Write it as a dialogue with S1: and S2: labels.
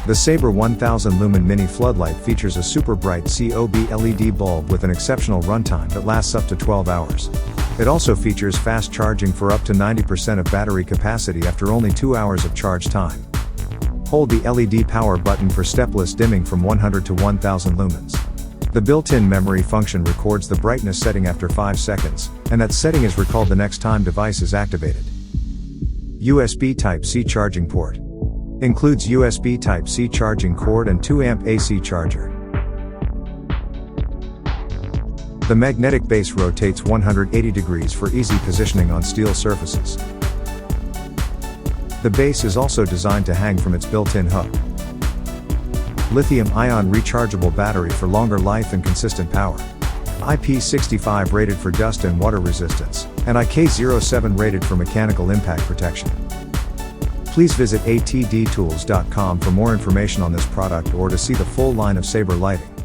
S1: The SABER 1000 Lumen Mini Floodlight features a super bright COB LED bulb with an exceptional runtime that lasts up to 12 hours. It also features fast charging for up to 90% of battery capacity after only 2 hours of charge time. Hold the LED power button for stepless dimming from 100 to 1000 lumens. The built-in memory function records the brightness setting after 5 seconds, and that setting is recalled the next time device is activated. USB Type-C charging port. Includes USB Type-C charging cord and 2-amp AC charger. The magnetic base rotates 180 degrees for easy positioning on steel surfaces. The base is also designed to hang from its built-in hook. Lithium-ion rechargeable battery for longer life and consistent power. IP65 rated for dust and water resistance, and IK07 rated for mechanical impact protection. Please visit atdtools.com for more information on this product or to see the full line of SABER lighting.